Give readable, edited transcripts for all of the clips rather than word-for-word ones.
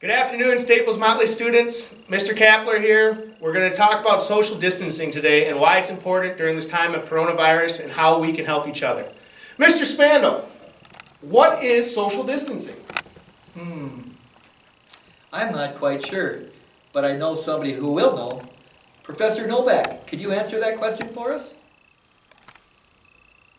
Good afternoon, Staples-Motley students. Mr. Kappler here. We're going to talk about social distancing today and why it's important during this time of coronavirus and how we can help each other. Mr. Spandl, what is social distancing? I'm not quite sure, but I know somebody who will know. Professor Novak, could you answer that question for us?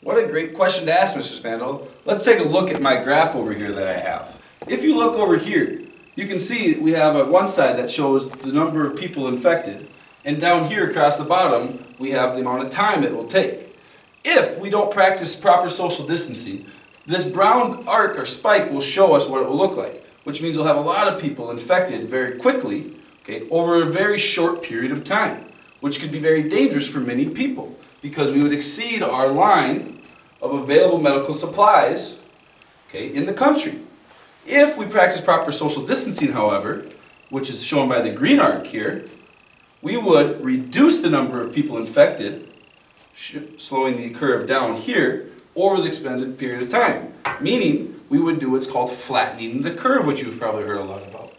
What a great question to ask, Mr. Spandl. Let's take a look at my graph over here that I have. If you look over here, you can see we have one side that shows the number of people infected, and down here across the bottom, we have the amount of time it will take. If we don't practice proper social distancing, this brown arc or spike will show us what it will look like, which means we'll have a lot of people infected very quickly, over a very short period of time, which could be very dangerous for many people because we would exceed our line of available medical supplies, in the country. If we practice proper social distancing, however, which is shown by the green arc here, we would reduce the number of people infected, slowing the curve down here, over the extended period of time. Meaning, we would do what's called flattening the curve, which you've probably heard a lot about.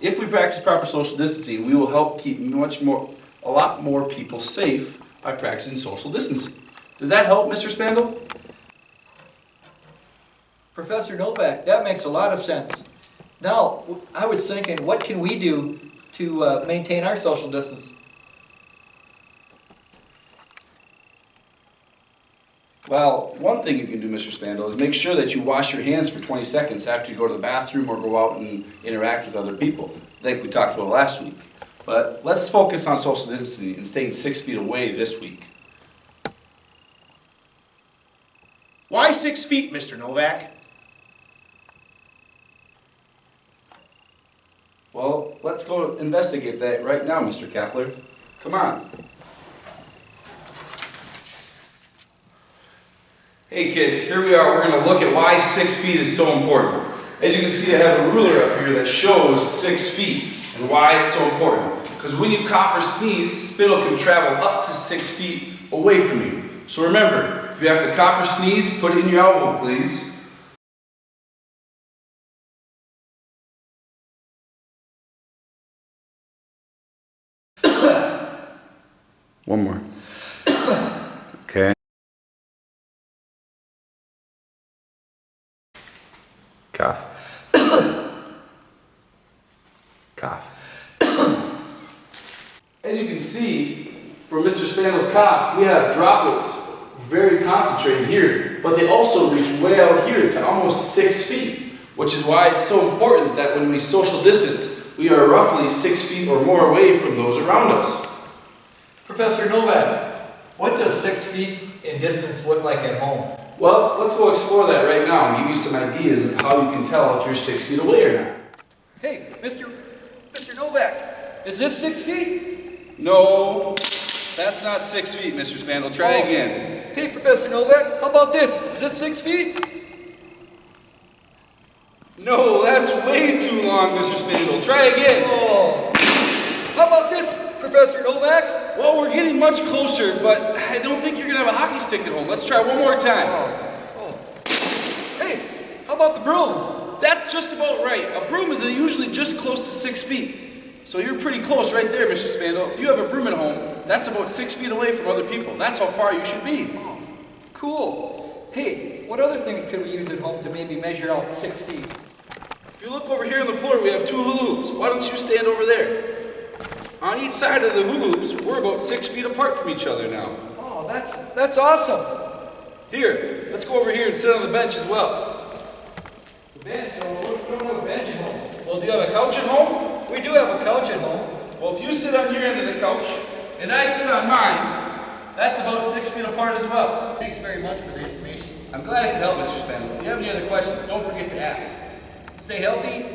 If we practice proper social distancing, we will help keep a lot more people safe by practicing social distancing. Does that help, Mr. Spandl? Professor Novak, that makes a lot of sense. Now, I was thinking, what can we do to maintain our social distance? Well, one thing you can do, Mr. Spandl, is make sure that you wash your hands for 20 seconds after you go to the bathroom or go out and interact with other people, like we talked about last week. But let's focus on social distancing and staying 6 feet away this week. Why 6 feet, Mr. Novak? Well, let's go investigate that right now, Mr. Kappler. Come on. Hey kids, here we are. We're going to look at why 6 feet is so important. As you can see, I have a ruler up here that shows 6 feet and why it's so important. Because when you cough or sneeze, spittle can travel up to 6 feet away from you. So remember, if you have to cough or sneeze, put it in your elbow, please. One more. Okay. Cough. Cough. As you can see, for Mr. Spandl's cough, we have droplets very concentrated here, but they also reach way out here to almost 6 feet, which is why it's so important that when we social distance, we are roughly 6 feet or more away from those around us. Professor Novak, what does 6 feet in distance look like at home? Well, let's go explore that right now and give you some ideas of how you can tell if you're 6 feet away or not. Hey, Mr. Novak, is this 6 feet? No, that's not 6 feet, Mr. Spandl. Try again. Hey, Professor Novak, how about this? Is this 6 feet? No, that's way too long, Mr. Spandl. Try again. Oh. How about this, Professor Novak? Well, we're getting much closer, but I don't think you're going to have a hockey stick at home. Let's try one more time. Hey, how about the broom? That's just about right. A broom is usually just close to 6 feet. So you're pretty close right there, Mr. Spandl. If you have a broom at home, that's about 6 feet away from other people. That's how far you should be. Oh, cool. Hey, what other things could we use at home to maybe measure out 6 feet? If you look over here on the floor, we have 2 hula hoops. Why don't you stand over there? On each side of the hula hoops, we're about 6 feet apart from each other now. Oh, that's awesome. Here, let's go over here and sit on the bench as well. The bench? Oh, we don't have a bench at home. Well, do you have a couch at home? We do have a couch at home. Well, if you sit on your end of the couch, and I sit on mine, that's about 6 feet apart as well. Thanks very much for the information. I'm glad I could help, Mr. Spandl. If you have any other questions, don't forget to ask. Stay healthy,